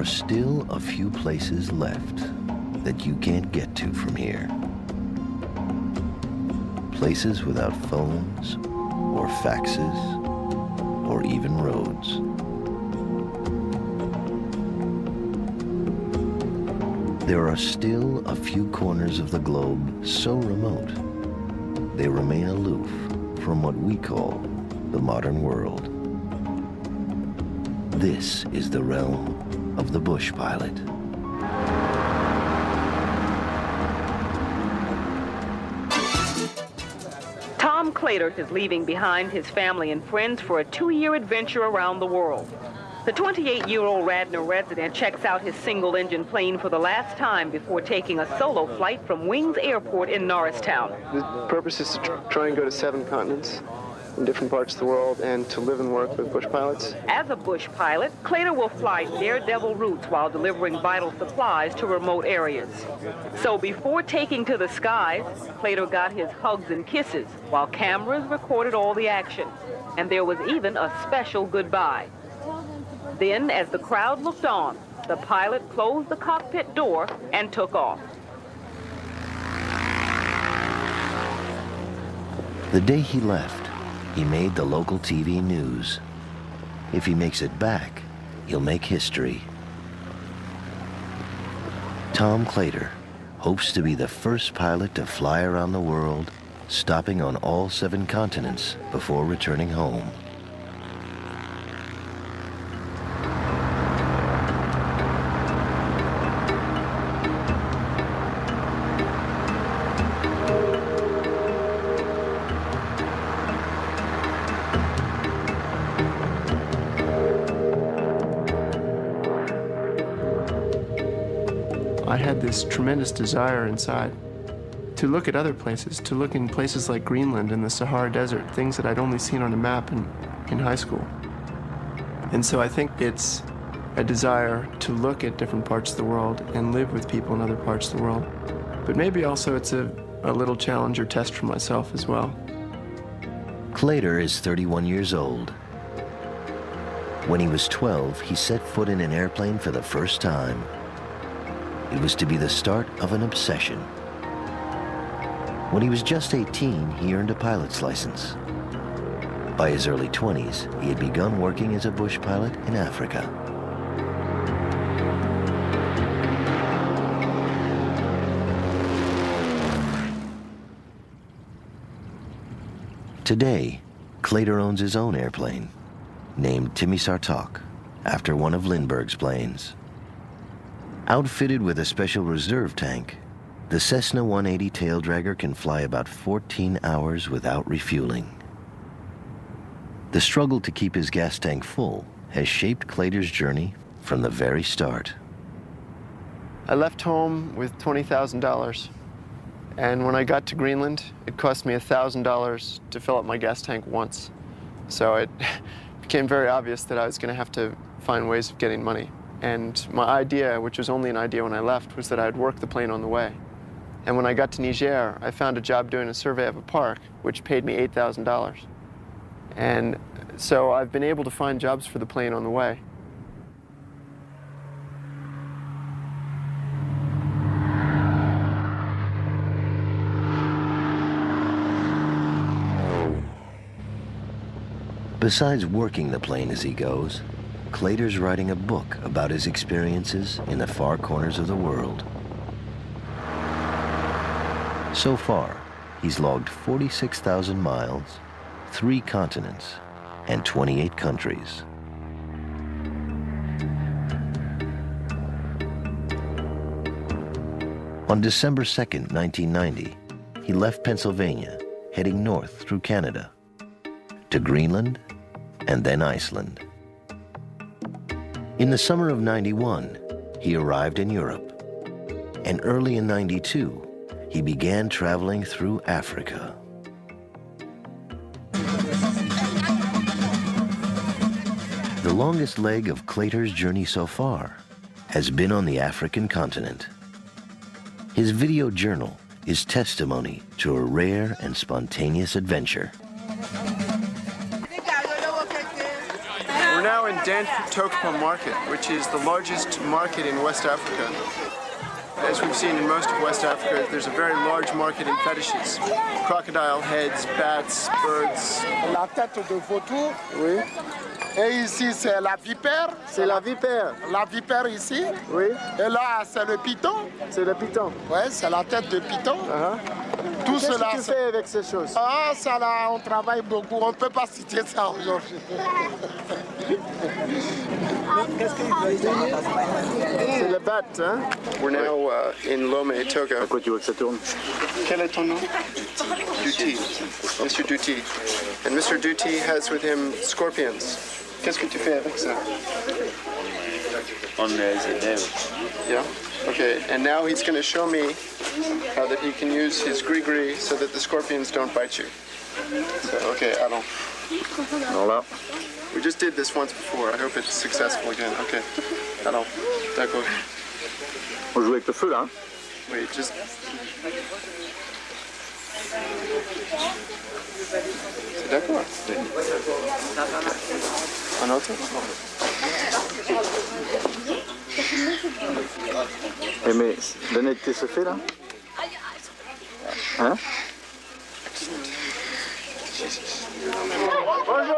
are still a few places left that you can't get to from here. Places without phones or faxes or even roads. There are still a few corners of the globe so remote, they remain aloof from what we call the modern world. This is the realm of the bush pilot. Tom Claters is leaving behind his family and friends for a 2-year adventure around the world. The 28-year-old Radnor resident checks out his single-engine plane for the last time before taking a solo flight from Wings Airport in Norristown. The purpose is to try and go to 7 continents in different parts of the world and to live and work with bush pilots. As a bush pilot, Clater will fly daredevil routes while delivering vital supplies to remote areas. So before taking to the skies, Clater got his hugs and kisses while cameras recorded all the action. And there was even a special goodbye. Then, as the crowd looked on, the pilot closed the cockpit door and took off. The day he left, he made the local TV news. If he makes it back, he'll make history. Tom Clater hopes to be the first pilot to fly around the world, stopping on all 7 continents before returning home. I had this tremendous desire inside to look at other places, to look in places like Greenland and the Sahara Desert, things that I'd only seen on a map in high school. And so I think it's a desire to look at different parts of the world and live with people in other parts of the world. But maybe also it's a little challenge or test for myself as well. Clater is 31 years old. When he was 12, he set foot in an airplane for the first time. It was to be the start of an obsession. When he was just 18, he earned a pilot's license. By his early 20s, he had begun working as a bush pilot in Africa. Today, Clater owns his own airplane, named Timmy Sartok, after one of Lindbergh's planes. Outfitted with a special reserve tank, the Cessna 180 tail dragger can fly about 14 hours without refueling. The struggle to keep his gas tank full has shaped Clater's journey from the very start. I left home with $20,000, and when I got to Greenland, it cost me $1,000 to fill up my gas tank once. So it became very obvious that I was going to have to find ways of getting money. And my idea, which was only an idea when I left, was that I'd work the plane on the way. And when I got to Niger, I found a job doing a survey of a park, which paid me $8,000. And so I've been able to find jobs for the plane on the way. Besides working the plane as he goes, Clater's writing a book about his experiences in the far corners of the world. So far, he's logged 46,000 miles, 3 continents, and 28 countries. On December 2nd, 1990, he left Pennsylvania, heading north through Canada, to Greenland, and then Iceland. In the summer of '91, he arrived in Europe, and early in '92, he began traveling through Africa. The longest leg of Clater's journey so far has been on the African continent. His video journal is testimony to a rare and spontaneous adventure. We're now in Tokpo Market, which is the largest market in West Africa. As we've seen in most of West Africa, there's a very large market in fetishes. Crocodile heads, bats, birds. La tête de vautour. Oui. Et ici, c'est la vipère. C'est la vipère. La vipère ici. Oui. Et là, c'est le python. C'est le python. Ouais, c'est la tête de python. Tout Qu'est-ce cela. que tu fais avec ces choses? Ah, ça là, on travaille beaucoup. On ne peut pas citer ça aujourd'hui. C'est le bat, hein? We're now in Lome, Togo. À quoi tu veux que ça tourne? Quel est ton nom? Duty. Mr. Duty. And Mr. Duty has with him scorpions. Qu'est-ce que tu fais avec ça? On les élève. Yeah? Okay, and now he's going to show me how that he can use his gris-gris so that the scorpions don't bite you. So, okay, allons. Alors là, We just did this once before. I hope it's successful again. Okay. Allons. D'accord. on joue avec le feu là. Hein? Wait, just... C'est d'accord. Un autre? Eh mais l'honnêteté se fait là? Hein? Bonjour.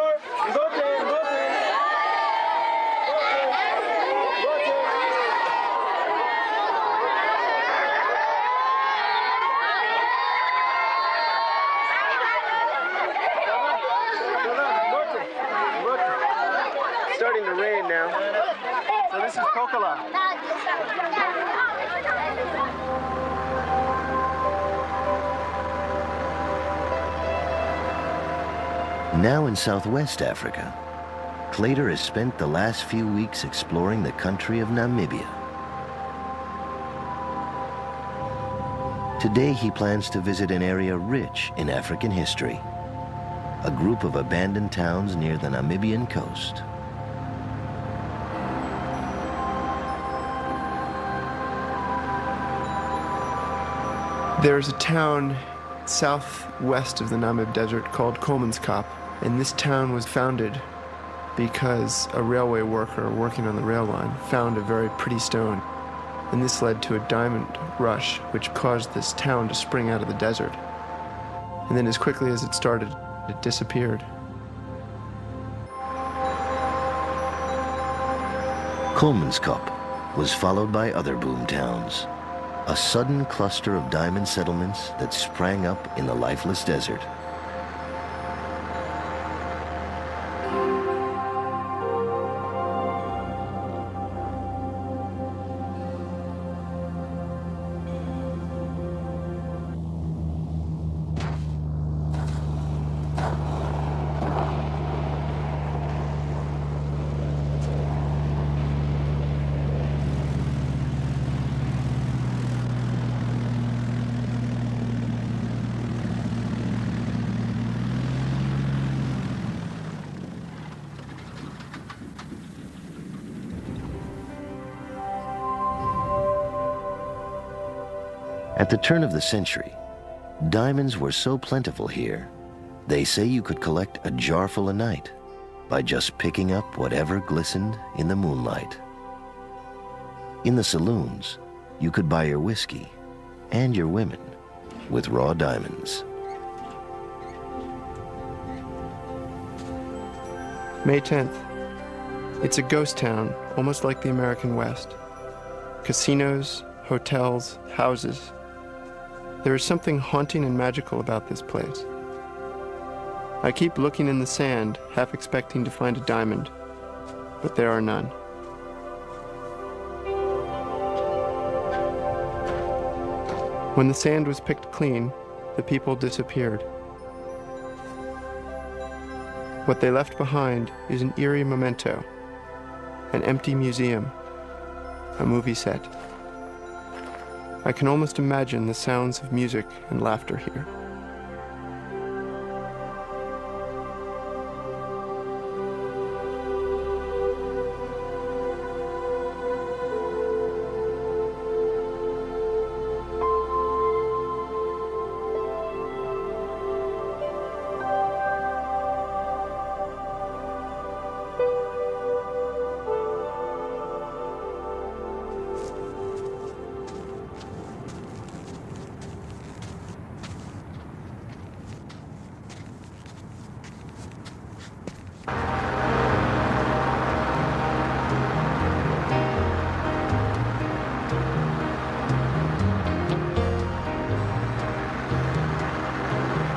Starting to rain now. So this is Pocola. Now in Southwest Africa, Clader has spent the last few weeks exploring the country of Namibia. Today he plans to visit an area rich in African history, a group of abandoned towns near the Namibian coast. There's a town southwest of the Namib Desert called Kolmanskop, and this town was founded because a railway worker working on the rail line found a very pretty stone, and this led to a diamond rush which caused this town to spring out of the desert. And then as quickly as it started, it disappeared. Kolmanskop was followed by other boom towns, a sudden cluster of diamond settlements that sprang up in the lifeless desert. At the turn of the century, diamonds were so plentiful here, they say you could collect a jarful a night by just picking up whatever glistened in the moonlight. In the saloons, you could buy your whiskey and your women with raw diamonds. May 10th. It's a ghost town, almost like the American West. Casinos, hotels, houses. There is something haunting and magical about this place. I keep looking in the sand, half expecting to find a diamond, but there are none. When the sand was picked clean, the people disappeared. What they left behind is an eerie memento, an empty museum, a movie set. I can almost imagine the sounds of music and laughter here.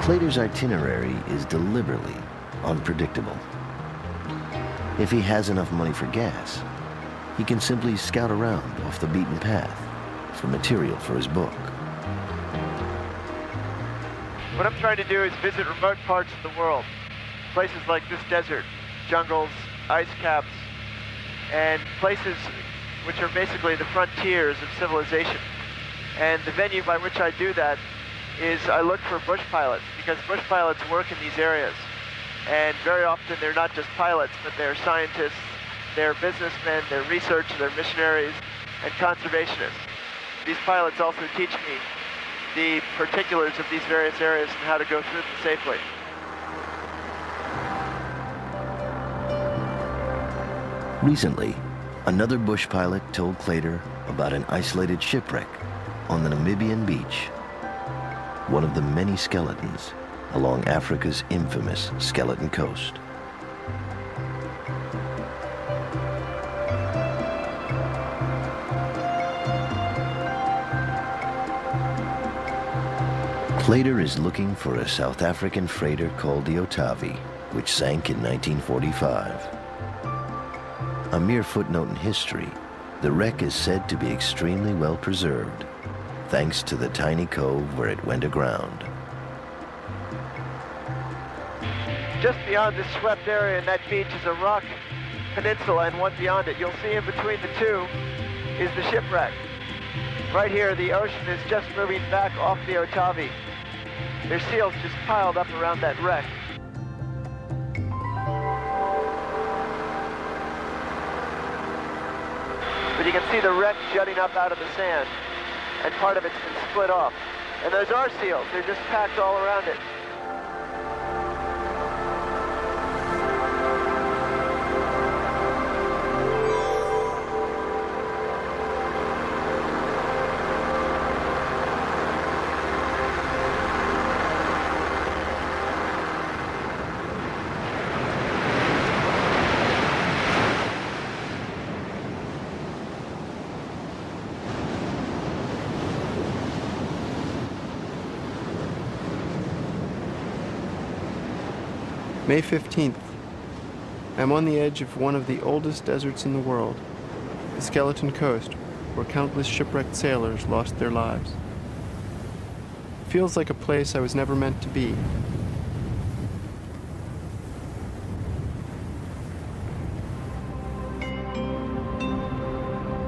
Clater's itinerary is deliberately unpredictable. If he has enough money for gas, he can simply scout around off the beaten path for material for his book. What I'm trying to do is visit remote parts of the world. Places like this desert, jungles, ice caps, and places which are basically the frontiers of civilization. And the venue by which I do that is I look for bush pilots, because bush pilots work in these areas. And very often they're not just pilots, but they're scientists, they're businessmen, they're researchers, they're missionaries, and conservationists. These pilots also teach me the particulars of these various areas and how to go through them safely. Recently, another bush pilot told Clater about an isolated shipwreck on the Namibian beach, one of the many skeletons along Africa's infamous Skeleton Coast. Clater is looking for a South African freighter called the Otavi, which sank in 1945. A mere footnote in history, the wreck is said to be extremely well preserved, thanks to the tiny cove where it went aground. Just beyond this swept area in that beach is a rock peninsula, and one beyond it. You'll see in between the two is the shipwreck. Right here, the ocean is just moving back off the Otavi. There's seals just piled up around that wreck. But you can see the wreck jutting up out of the sand, and part of it's been split off. And those are seals. They're just packed all around it. May 15th. I'm on the edge of one of the oldest deserts in the world, the Skeleton Coast, where countless shipwrecked sailors lost their lives. It feels like a place I was never meant to be.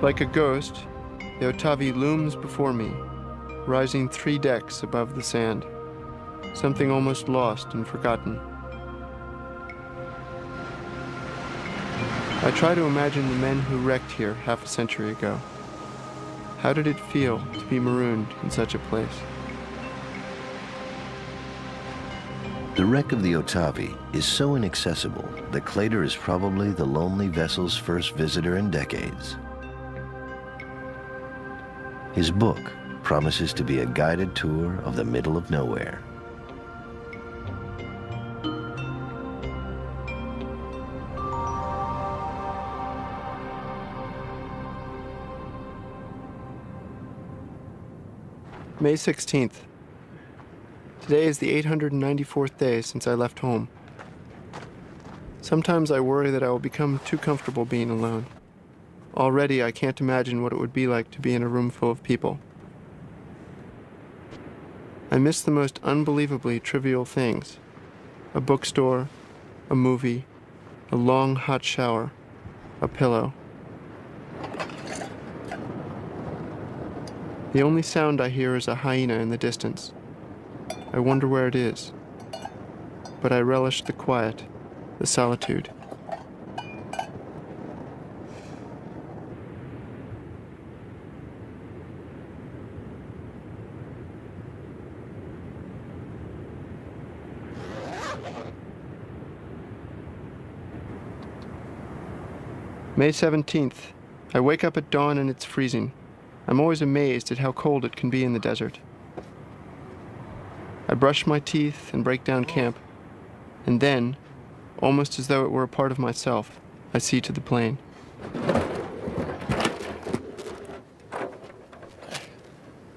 Like a ghost, the Otavi looms before me, rising 3 decks above the sand, something almost lost and forgotten. I try to imagine the men who wrecked here half a century ago. How did it feel to be marooned in such a place? The wreck of the Otavi is so inaccessible that Clater is probably the lonely vessel's first visitor in decades. His book promises to be a guided tour of the middle of nowhere. May 16th. Today is the 894th day since I left home. Sometimes I worry that I will become too comfortable being alone. Already I can't imagine what it would be like to be in a room full of people. I miss the most unbelievably trivial things. A bookstore, a movie, a long hot shower, a pillow. The only sound I hear is a hyena in the distance. I wonder where it is. But I relish the quiet, the solitude. May 17th. I wake up at dawn and it's freezing. I'm always amazed at how cold it can be in the desert. I brush my teeth and break down camp, and then, almost as though it were a part of myself, I see to the plane.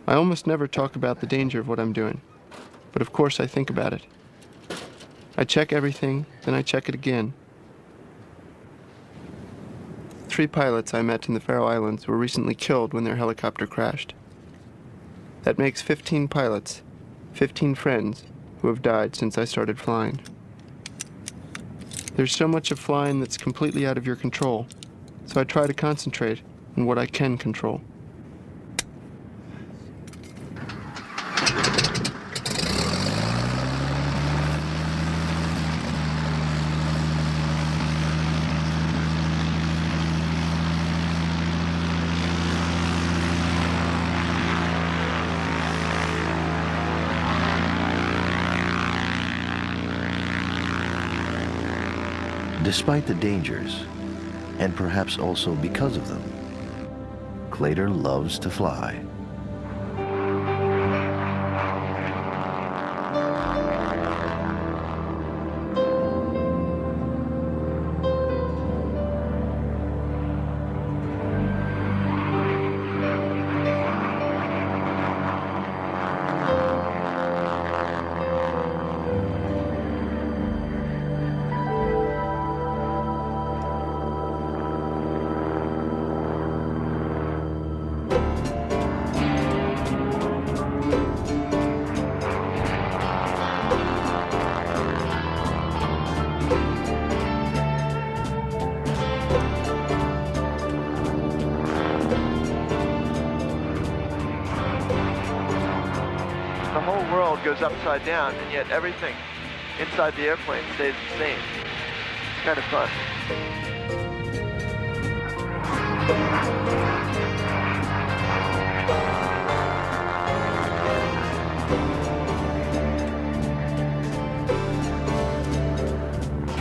I almost never talk about the danger of what I'm doing. But of course I think about it. I check everything, then I check it again. 3 pilots I met in the Faroe Islands were recently killed when their helicopter crashed. That makes 15 pilots, 15 friends who have died since I started flying. There's so much of flying that's completely out of your control, so I try to concentrate on what I can control. Despite the dangers, and perhaps also because of them, Clader loves to fly. The whole world goes upside down, and yet everything inside the airplane stays the same. It's kind of fun.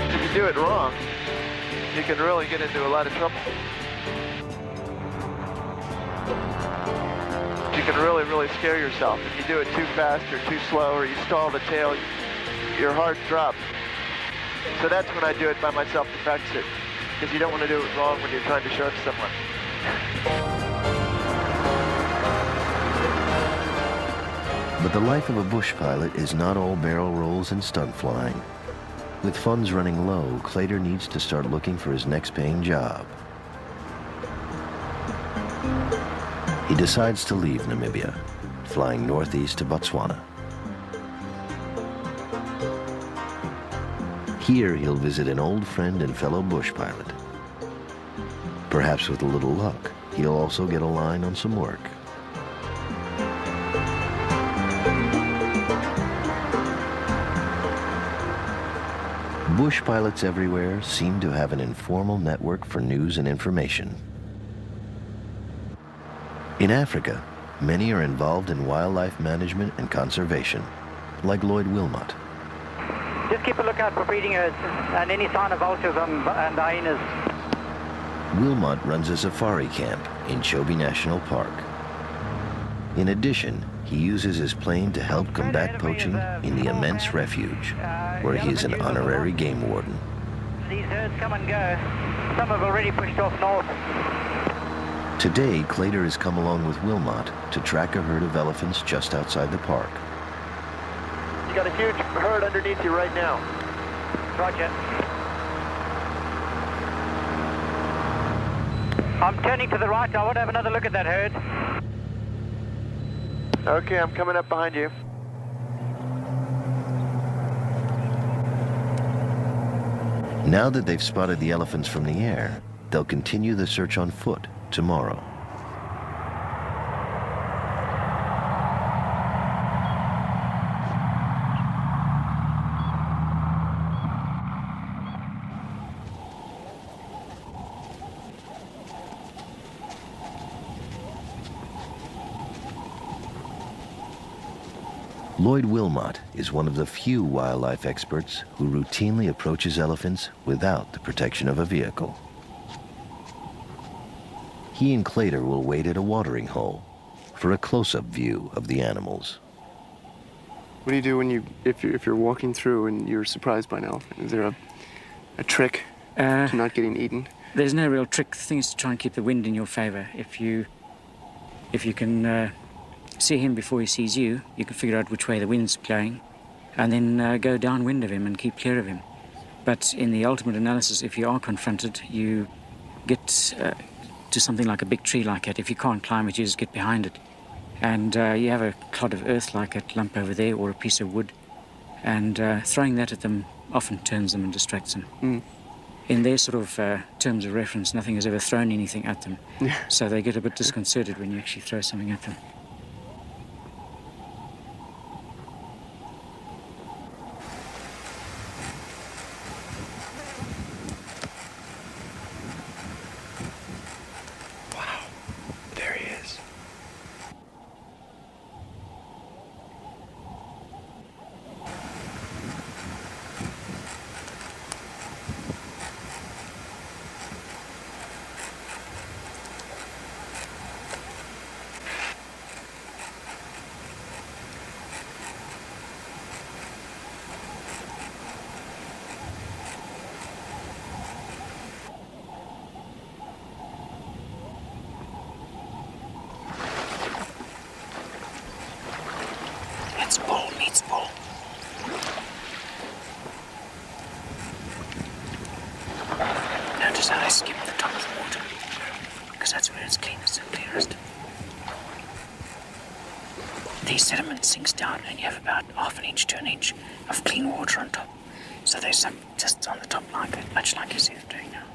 If you do it wrong, you can really get into a lot of trouble. You can really scare yourself. If you do it too fast or too slow, or you stall the tail, your heart drops. So that's when I do it by myself to practice it, because you don't want to do it wrong when you're trying to show it to someone. But the life of a bush pilot is not all barrel rolls and stunt flying. With funds running low, Clader needs to start looking for his next paying job. He decides to leave Namibia, flying northeast to Botswana. Here he'll visit an old friend and fellow bush pilot. Perhaps with a little luck, he'll also get a line on some work. Bush pilots everywhere seem to have an informal network for news and information. In Africa, many are involved in wildlife management and conservation, like Lloyd Wilmot. Just keep a lookout for breeding herds and any sign of vultures and hyenas. Wilmot runs a safari camp in Chobe National Park. In addition, he uses his plane to help combat poaching in the immense refuge, where he is an honorary game warden. These herds come and go. Some have already pushed off north. Today, Clader has come along with Wilmot to track a herd of elephants just outside the park. You got a huge herd underneath you right now. Roger. I'm turning to the right. I want to have another look at that herd. Okay, I'm coming up behind you. Now that they've spotted the elephants from the air, they'll continue the search on foot tomorrow. Lloyd Wilmot is one of the few wildlife experts who routinely approaches elephants without the protection of a vehicle. He and Clader will wait at a watering hole for a close-up view of the animals. What do you do when if you're walking through and you're surprised by an elephant? Is there a trick to not getting eaten? There's no real trick. The thing is to try and keep the wind in your favor. If you can see him before he sees you, you can figure out which way the wind's blowing, and then go downwind of him and keep clear of him. But in the ultimate analysis, if you are confronted, you get to something like a big tree like that. If you can't climb it, you just get behind it. And you have a clod of earth like a lump over there or a piece of wood, and throwing that at them often turns them and distracts them. Mm. In their sort of terms of reference, nothing has ever thrown anything at them. Yeah. So they get a bit disconcerted when you actually throw something at them. Wow, there he is. It's bull meets bull. Notice how I skim the top of the water, because that's where it's cleanest and clearest. The sediment sinks down and you have about half an inch to an inch of clean water on top. So they suck just on the top like that, much like you see them doing now.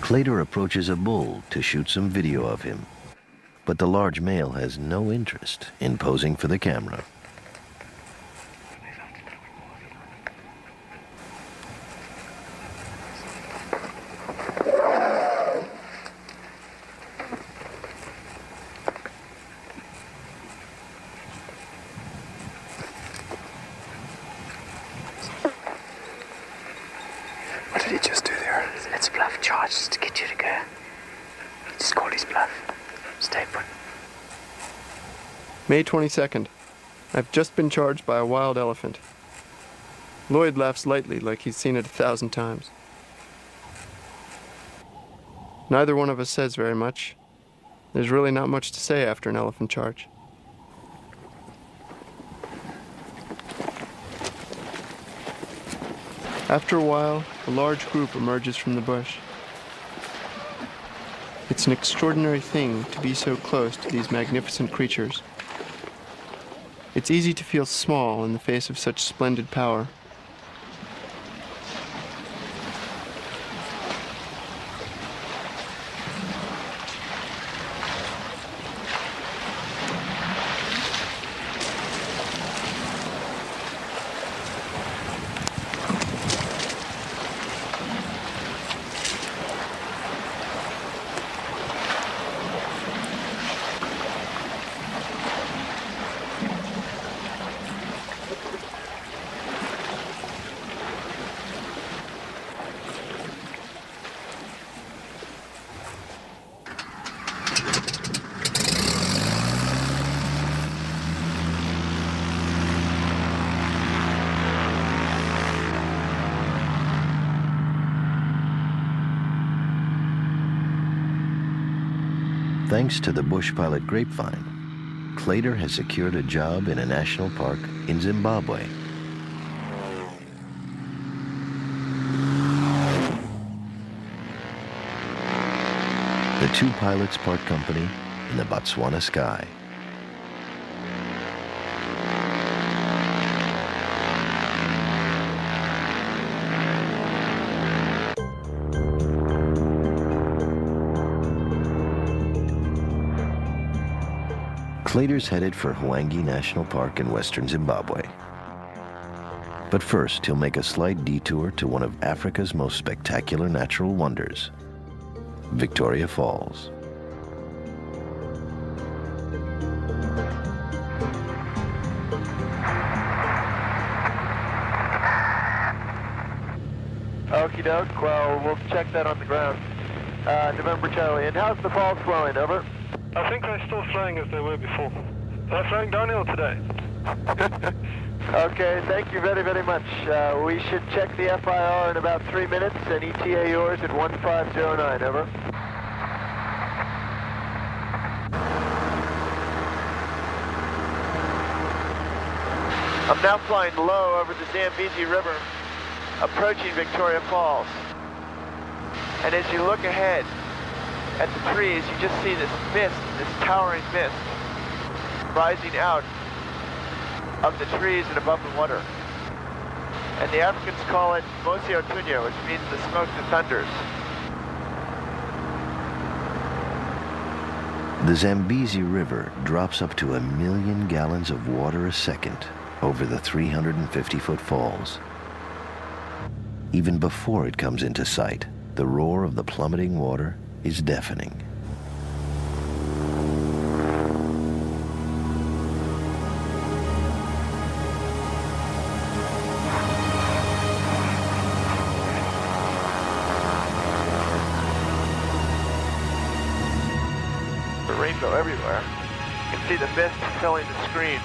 Clater approaches a bull to shoot some video of him, but the large male has no interest in posing for the camera. What did he just do there? It's a bluff charge just to get you to go. He just called his bluff. Stay put. May 22nd. I've just been charged by a wild elephant. Lloyd laughs lightly like he's seen it 1,000 times. Neither one of us says very much. There's really not much to say after an elephant charge. After a while, a large group emerges from the bush. It's an extraordinary thing to be so close to these magnificent creatures. It's easy to feel small in the face of such splendid power. Thanks to the bush pilot Grapevine, Clater has secured a job in a national park in Zimbabwe. The two pilots part company in the Botswana sky. Clater's headed for Hwange National Park in western Zimbabwe. But first, he'll make a slight detour to one of Africa's most spectacular natural wonders, Victoria Falls. Okie doke, well, we'll check that on the ground. November Charlie, and how's the falls flowing, over? I think they're still flying as they were before. They're flying downhill today. Okay, thank you very, very much. We should check the FIR in about 3 minutes and ETA yours at 1509, over. I'm now flying low over the Zambezi River, approaching Victoria Falls. And as you look ahead at the trees, you just see this mist, this towering mist, rising out of the trees and above the water. And the Africans call it Mosi Otunyo, which means the smoke that thunders. The Zambezi River drops up to 1 million gallons of water a second over the 350-foot falls. Even before it comes into sight, the roar of the plummeting water is deafening. Rainbow everywhere. You can see the mist filling the screen.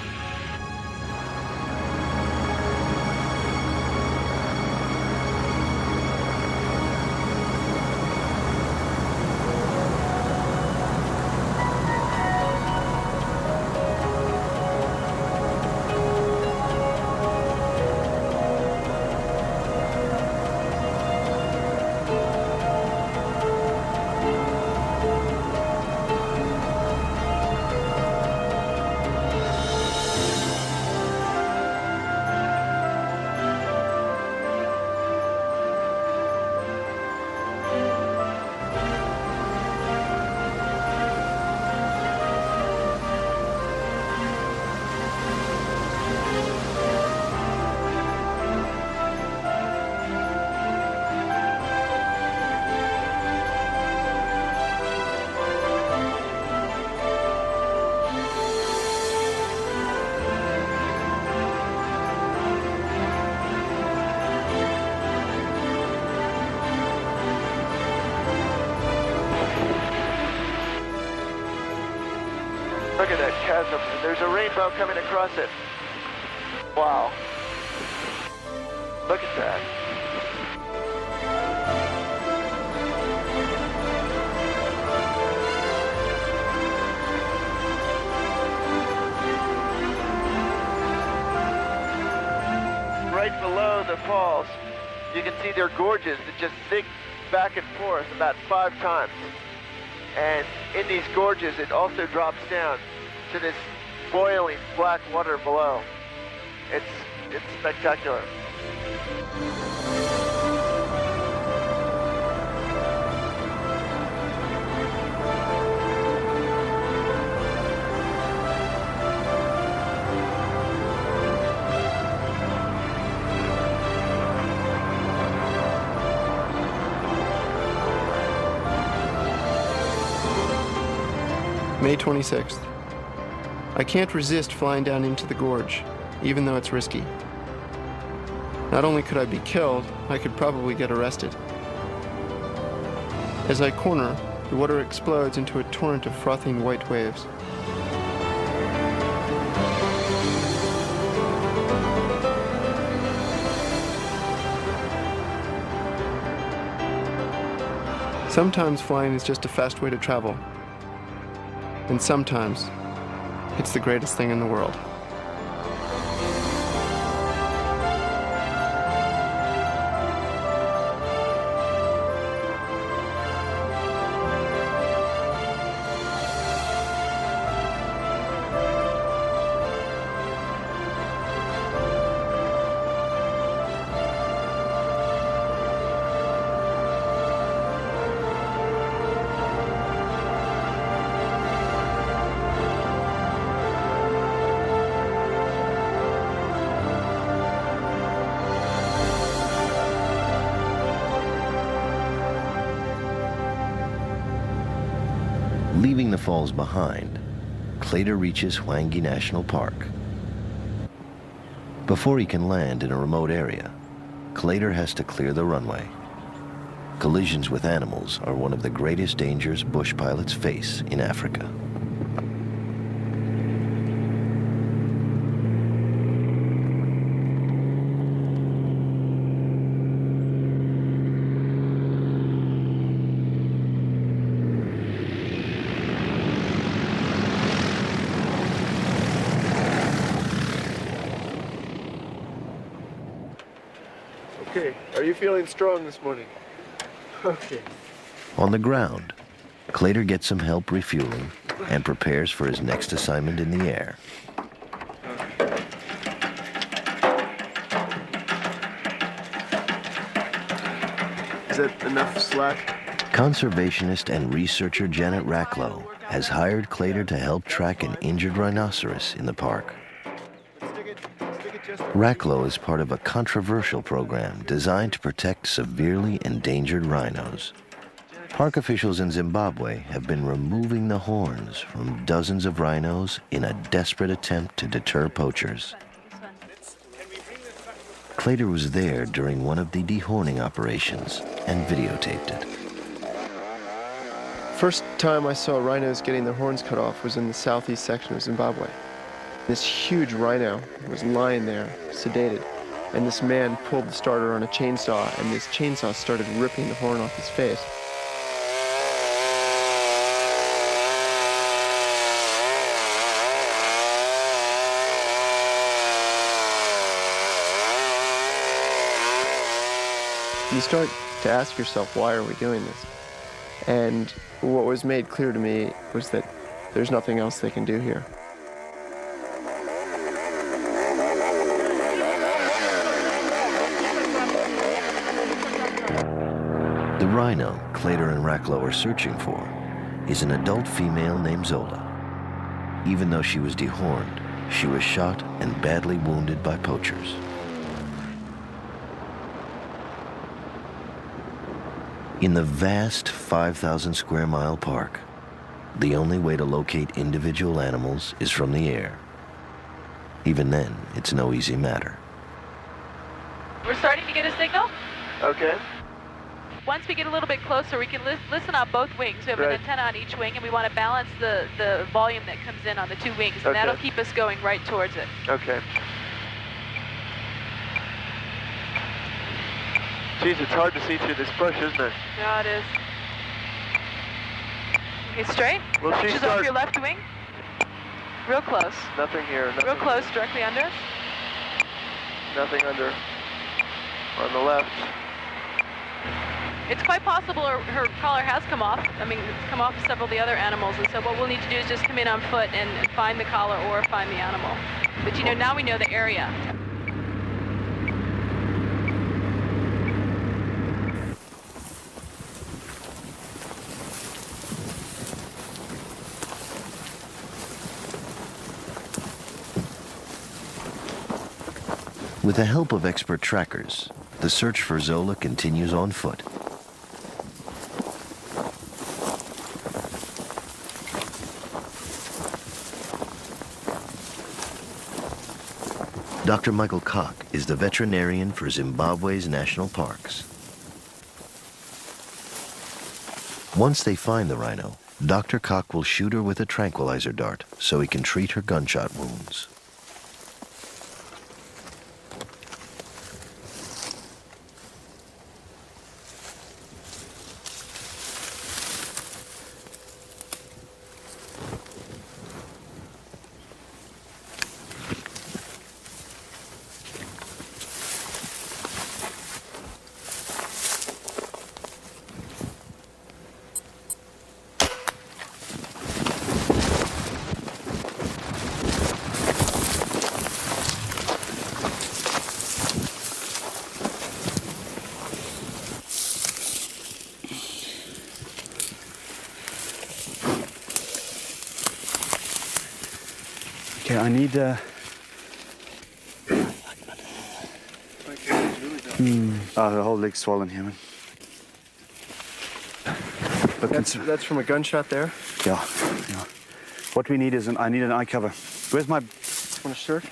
Look at that chasm. There's a rainbow coming across it. Wow. Look at that. Right below the falls, you can see there are gorges that just zig back and forth about 5 times. And in these gorges, it also drops down to this boiling black water below. It's spectacular. May 26th. I can't resist flying down into the gorge, even though it's risky. Not only could I be killed, I could probably get arrested. As I corner, the water explodes into a torrent of frothing white waves. Sometimes flying is just a fast way to travel. And sometimes, it's the greatest thing in the world. Leaving the falls behind, Claytor reaches Hwangi National Park. Before he can land in a remote area, Claytor has to clear the runway. Collisions with animals are one of the greatest dangers bush pilots face in Africa. Okay. Are you feeling strong this morning? Okay. On the ground, Clater gets some help refueling and prepares for his next assignment in the air. Is that enough slack? Conservationist and researcher Janet Racklow has hired Clater to help track an injured rhinoceros in the park. Racklow is part of a controversial program designed to protect severely endangered rhinos. Park officials in Zimbabwe have been removing the horns from dozens of rhinos in a desperate attempt to deter poachers. Clater was there during one of the dehorning operations and videotaped it. First time I saw rhinos getting their horns cut off was in the southeast section of Zimbabwe. This huge rhino was lying there, sedated, and this man pulled the starter on a chainsaw, and this chainsaw started ripping the horn off his face. You start to ask yourself, why are we doing this? And what was made clear to me was that there's nothing else they can do here. The rhino Clater and Racklow are searching for is an adult female named Zola. Even though she was dehorned, she was shot and badly wounded by poachers. In the vast 5,000 square mile park, the only way to locate individual animals is from the air. Even then, it's no easy matter. We're starting to get a signal. Okay. Once we get a little bit closer, we can listen on both wings. We have an antenna on each wing, and we want to balance the volume that comes in on the two wings, and that'll keep us going right towards it. Okay. Geez, it's hard to see through this bush, isn't it? Yeah, it is. Okay, straight. Well, She's off your left wing. Real close. Nothing here. Nothing. Real close, directly under us. Nothing under. On the left. It's quite possible her collar has come off. I mean, it's come off several of the other animals, and so what we'll need to do is just come in on foot and find the collar or find the animal. But you know, now we know the area. With the help of expert trackers, the search for Zola continues on foot. Dr. Michael Koch is the veterinarian for Zimbabwe's national parks. Once they find the rhino, Dr. Koch will shoot her with a tranquilizer dart so he can treat her gunshot wounds. Okay, I need the whole leg's swollen here, man. That's from a gunshot there? Yeah. What we need is I need an eye cover. Where's my... Want a shirt?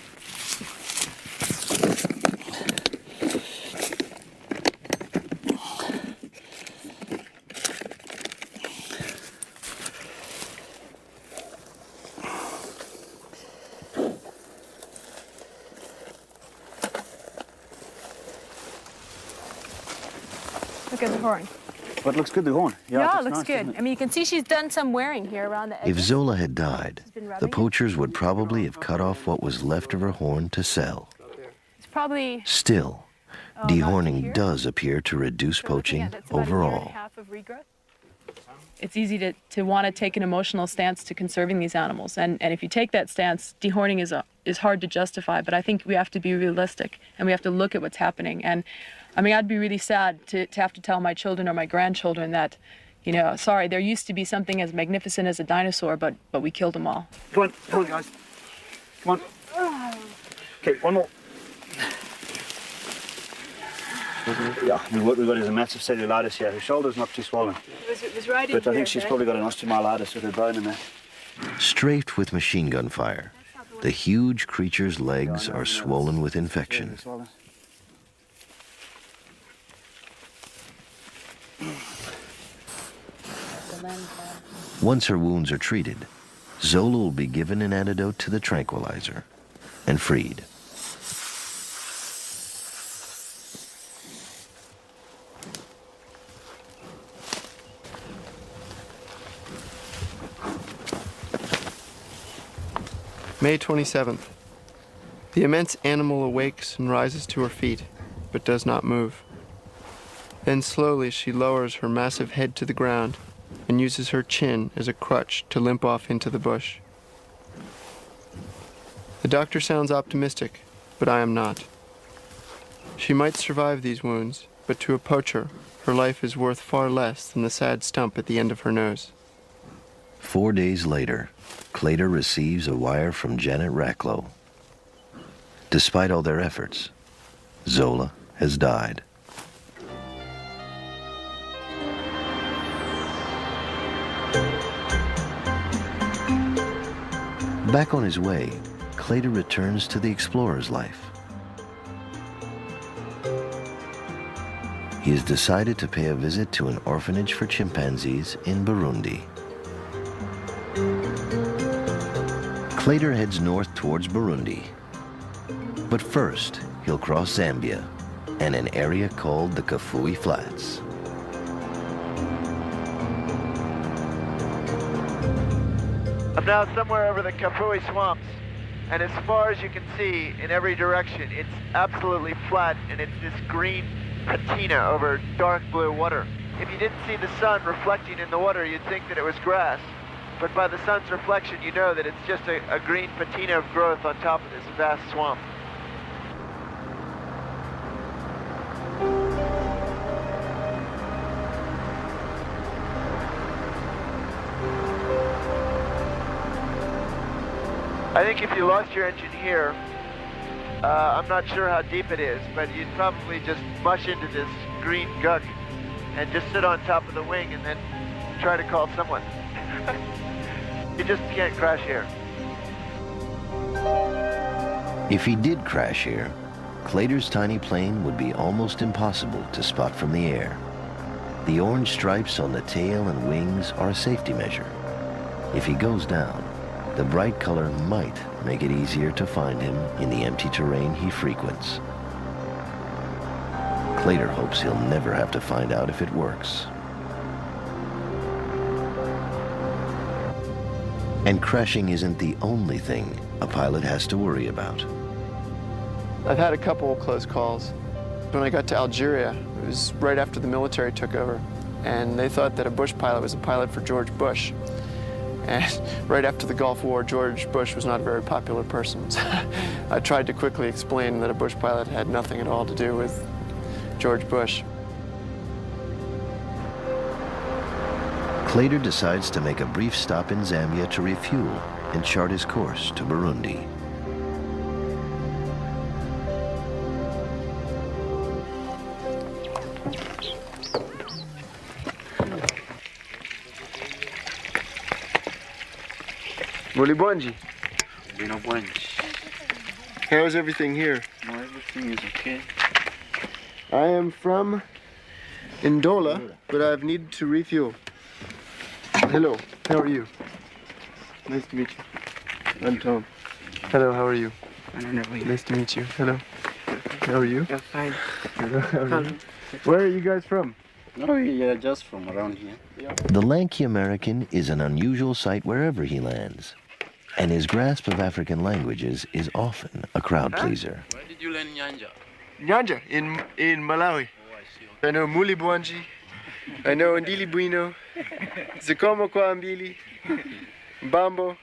Look at the horn. What looks good, the horn? Yeah, it looks nice, good. I mean, you can see she's done some wearing here around the edges. If Zola had died, the poachers would probably have cut off what was left of her horn to sell. It's probably... Still, dehorning does appear to reduce poaching overall. It's easy to want to take an emotional stance to conserving these animals, and if you take that stance, dehorning is hard to justify, but I think we have to be realistic, and we have to look at what's happening. And I mean, I'd be really sad to have to tell my children or my grandchildren that, you know, sorry, there used to be something as magnificent as a dinosaur, but we killed them all. Come on, guys. Come on. Okay, one more. Yeah, I mean, what we've got is a massive cellulitis here. Her shoulder's not too swollen. It was right in but I here, think she's probably got an osteomyelitis with her bone in there. Strafed with machine gun fire, the huge creature's legs are swollen with infection. Once her wounds are treated, Zola will be given an antidote to the tranquilizer and freed. May 27th. The immense animal awakes and rises to her feet, but does not move. Then slowly she lowers her massive head to the ground and uses her chin as a crutch to limp off into the bush. The doctor sounds optimistic, but I am not. She might survive these wounds, but to a poacher, her life is worth far less than the sad stump at the end of her nose. 4 days later, Clater receives a wire from Janet Racklow. Despite all their efforts, Zola has died. Back on his way, Clater returns to the explorer's life. He has decided to pay a visit to an orphanage for chimpanzees in Burundi. Clater heads north towards Burundi. But first, he'll cross Zambia and an area called the Kafue Flats. I'm now somewhere over the Kafue swamps, and as far as you can see in every direction, it's absolutely flat, and it's this green patina over dark blue water. If you didn't see the sun reflecting in the water, you'd think that it was grass. But by the sun's reflection, you know that it's just a green patina of growth on top of this vast swamp. I think if you lost your engine here, I'm not sure how deep it is, but you'd probably just mush into this green gunk and just sit on top of the wing and then try to call someone. You just can't crash here. If he did crash here, Clater's tiny plane would be almost impossible to spot from the air. The orange stripes on the tail and wings are a safety measure. If he goes down, the bright color might make it easier to find him in the empty terrain he frequents. Clater hopes he'll never have to find out if it works. And crashing isn't the only thing a pilot has to worry about. I've had a couple close calls. When I got to Algeria, it was right after the military took over, and they thought that a Bush pilot was a pilot for George Bush. And right after the Gulf War, George Bush was not a very popular person. I tried to quickly explain that a Bush pilot had nothing at all to do with George Bush. Clater decides to make a brief stop in Zambia to refuel and chart his course to Burundi. Mulibwanji. Binobwanji. How's everything here? No, everything is okay. I am from Ndola, but I've needed to refuel. Hello, how are you? Nice to meet you. I'm Tom. Hello, how are you? I don't know. Nice to meet you. Hello. How are you? You're fine. Hello, how are you? Where are you guys from? No, yeah, just from around here. Yeah. The lanky American is an unusual sight wherever he lands, and his grasp of African languages is often a crowd pleaser. Where did you learn Nyanja? Nyanja in Malawi. I know Mulibwanji. I know Ndili Bwino. Zikomo kwa Mbili. Mbambo.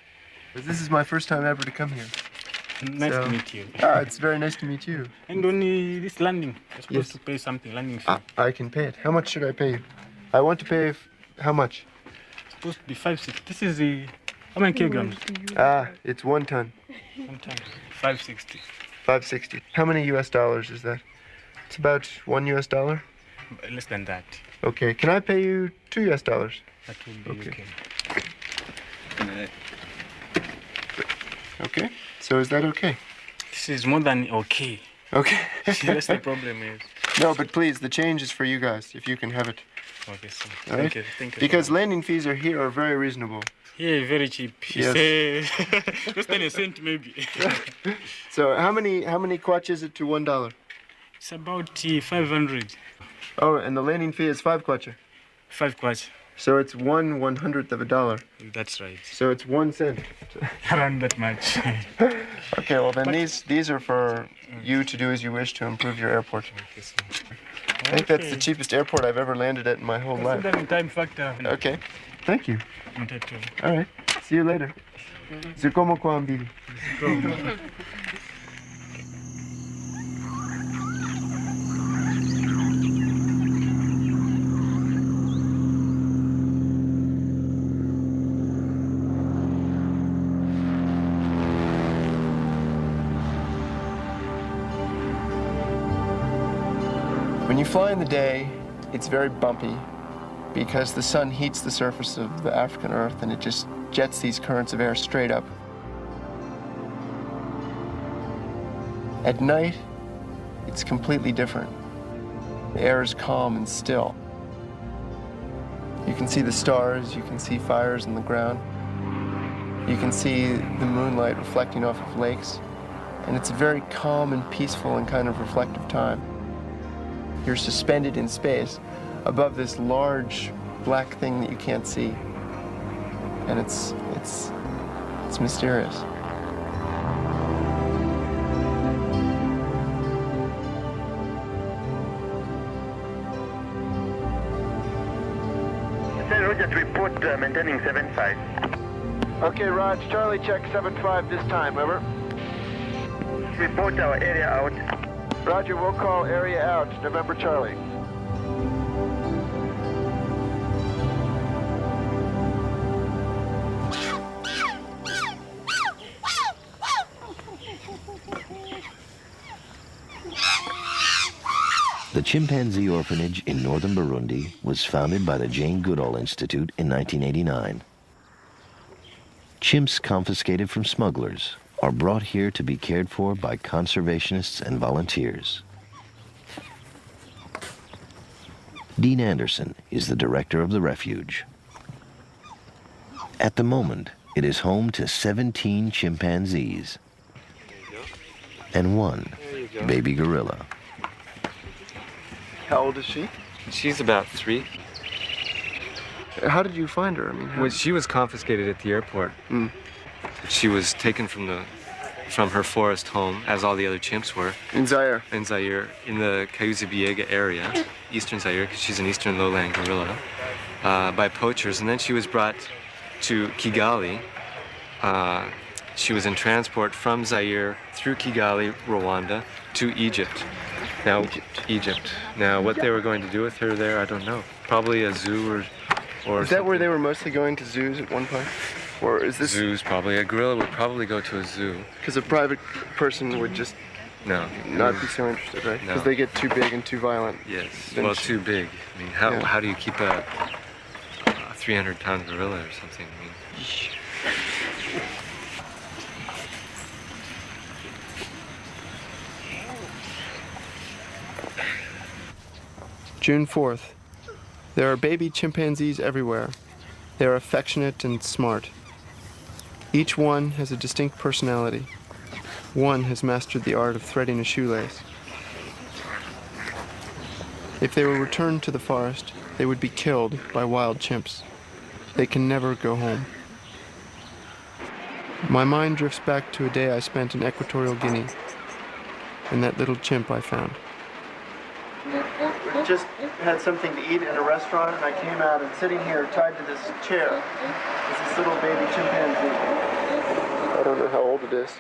This is my first time ever to come here. Nice to meet you. It's very nice to meet you. And only this landing, you're supposed to pay something, landing fee. I can pay it. How much should I pay you? I want to pay how much? It's supposed to be 560. This is the, how many kilograms? It's 1 ton. 1 ton, 560. 560. How many US dollars is that? It's about $1 US. Less than that. Okay, can I pay you $2 US? That will be okay. Okay, so is that okay? This is more than okay. Okay. That's the problem is. No, but please, the change is for you guys, if you can have it. Okay, so All thank right? you. Because landing fees here are very reasonable. Yeah, very cheap. Yes. Less than a cent maybe. So how many kwacha is it to $1? It's about 500. Oh, and the landing fee is 5 kwacha. 5 kwacha. So it's 1/100th of a dollar. That's right. So it's 1 cent. Around that much. Okay, well then these are for you to do as you wish to improve your airport. Okay, so. I think that's the cheapest airport I've ever landed at in my whole life. Consider the time factor. Okay, thank you. Wanted to. All right, see you later. Zikomo kwa Mbili. When you fly in the day, it's very bumpy because the sun heats the surface of the African Earth and it just jets these currents of air straight up. At night, it's completely different. The air is calm and still. You can see the stars, you can see fires in the ground. You can see the moonlight reflecting off of lakes. And it's a very calm and peaceful and kind of reflective time. You're suspended in space above this large black thing that you can't see. And it's mysterious. Sir, Roger, to report maintaining 75. Okay, Raj, Charlie, check 75 this time, over. Report our area out. Roger, we'll call area out, November Charlie. The chimpanzee orphanage in northern Burundi was founded by the Jane Goodall Institute in 1989. Chimps confiscated from smugglers are brought here to be cared for by conservationists and volunteers. Dean Anderson is the director of the refuge. At the moment, it is home to 17 chimpanzees and 1 baby gorilla. How old is she? She's about 3. How did you find her? I mean, Well, she was confiscated at the airport. She was taken from her forest home, as all the other chimps were. In Zaire. In Zaire, in the Kayuza-Biega area, eastern Zaire, because she's an eastern lowland gorilla, by poachers. And then she was brought to Kigali. She was in transport from Zaire through Kigali, Rwanda, to Egypt. Now, Egypt. Now, what they were going to do with her there, I don't know. Probably a zoo or Is that where they were mostly going, to zoos at one point? Or is this... Zoos, probably. A gorilla would probably go to a zoo. Because a private person would just... No. Not be so interested, right? Because No. they get too big and too violent. Yes. Then Well, she- too big. I mean, how do you keep a 300-pound gorilla or something? I mean, June 4th. There are baby chimpanzees everywhere. They are affectionate and smart. Each one has a distinct personality. One has mastered the art of threading a shoelace. If they were returned to the forest, they would be killed by wild chimps. They can never go home. My mind drifts back to a day I spent in Equatorial Guinea and that little chimp I found. just had something to eat in a restaurant, and I came out and sitting here tied to this chair is this little baby chimpanzee. I don't know how old it is.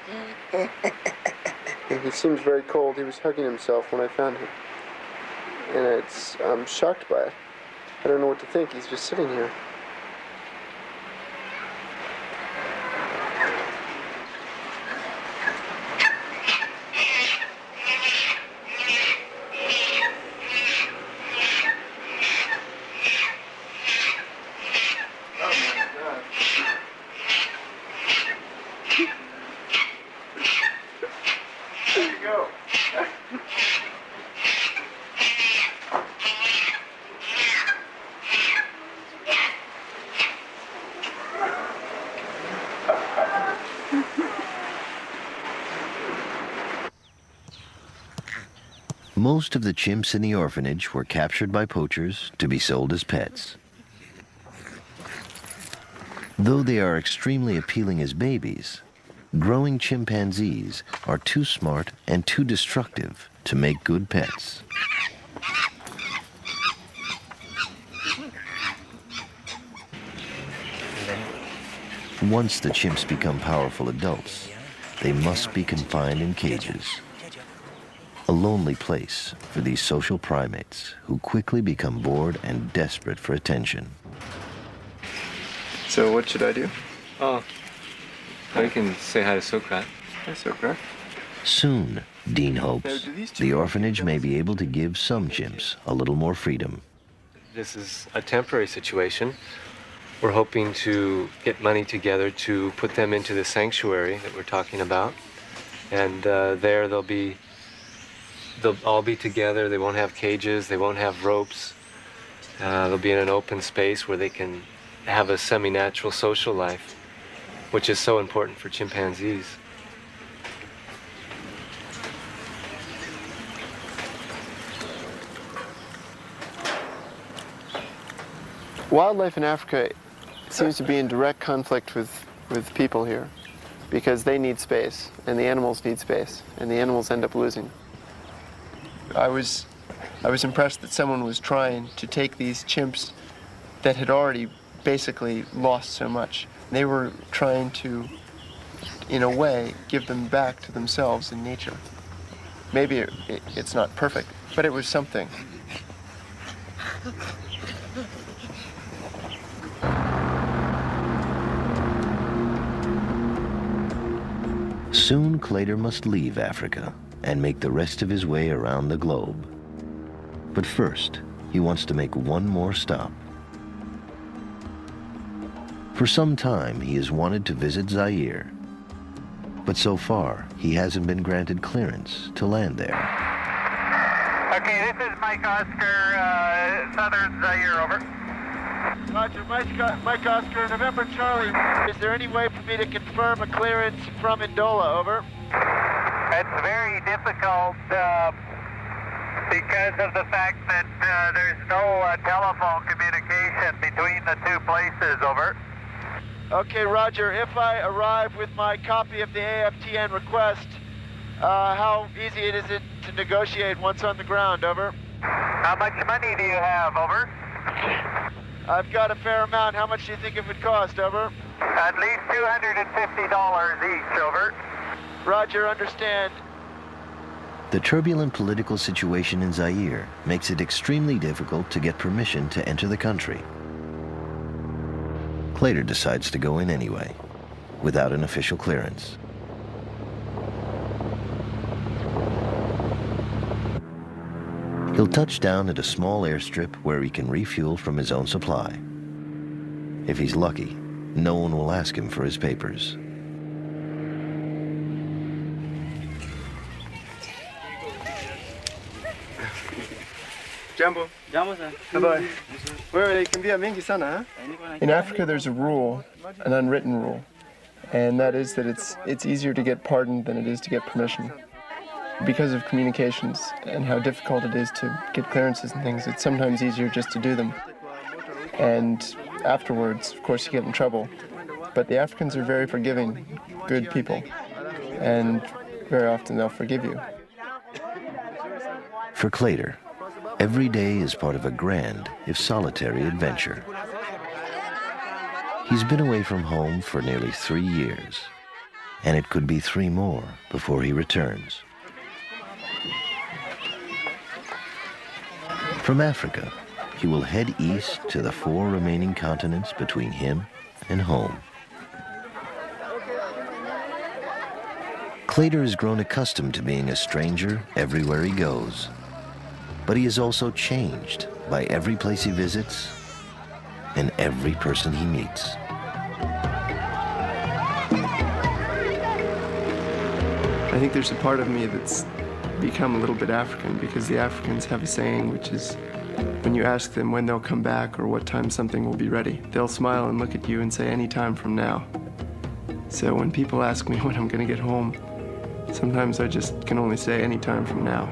He seems very cold. He was hugging himself when I found him. And I'm shocked by it. I don't know what to think. He's just sitting here. Most of the chimps in the orphanage were captured by poachers to be sold as pets. Though they are extremely appealing as babies, growing chimpanzees are too smart and too destructive to make good pets. Once the chimps become powerful adults, they must be confined in cages. A lonely place for these social primates who quickly become bored and desperate for attention. So what should I do? Oh, you can say hi to Sokrat. Hi, Sokrat. Soon, Dean hopes, the orphanage may be able to give some chimps a little more freedom. This is a temporary situation. We're hoping to get money together to put them into the sanctuary that we're talking about. And there they'll all be together. They won't have cages. They won't have ropes. They'll be in an open space where they can have a semi-natural social life, which is so important for chimpanzees. Wildlife in Africa seems to be in direct conflict with people here because they need space and the animals need space and the animals end up losing. I was impressed that someone was trying to take these chimps that had already basically lost so much. They were trying to, in a way, give them back to themselves in nature. Maybe it's not perfect, but it was something. Soon Clader must leave Africa and make the rest of his way around the globe. But first, he wants to make one more stop. For some time, he has wanted to visit Zaire, but so far, he hasn't been granted clearance to land there. Okay, this is Mike Oscar, Southern Zaire, over. Roger, Mike Oscar, November Charlie. Is there any way for me to confirm a clearance from Ndola, over? It's very difficult because of the fact that there's no telephone communication between the two places, over. Okay, Roger. If I arrive with my copy of the AFTN request, how easy is it to negotiate once on the ground, over? How much money do you have, over? I've got a fair amount. How much do you think it would cost, over? At least $250 each, over. Roger, understand. The turbulent political situation in Zaire makes it extremely difficult to get permission to enter the country. Clader decides to go in anyway, without an official clearance. He'll touch down at a small airstrip where he can refuel from his own supply. If he's lucky, no one will ask him for his papers. Jambo. Jambo, sir. Bye-bye. Wewe kimbia mingi sana, huh? In Africa, there's a rule, an unwritten rule, and that is that it's easier to get pardoned than it is to get permission. Because of communications and how difficult it is to get clearances and things, it's sometimes easier just to do them. And afterwards, of course, you get in trouble. But the Africans are very forgiving, good people, and very often they'll forgive you. For Clader, Every day is part of a grand, if solitary, adventure. He's been away from home for nearly 3 years, and it could be 3 more before he returns. From Africa, he will head east to the 4 remaining continents between him and home. Claytor has grown accustomed to being a stranger everywhere he goes, but he is also changed by every place he visits and every person he meets. I think there's a part of me that's become a little bit African, because the Africans have a saying, which is when you ask them when they'll come back or what time something will be ready, they'll smile and look at you and say, any time from now. So when people ask me when I'm going to get home, sometimes I just can only say any time from now.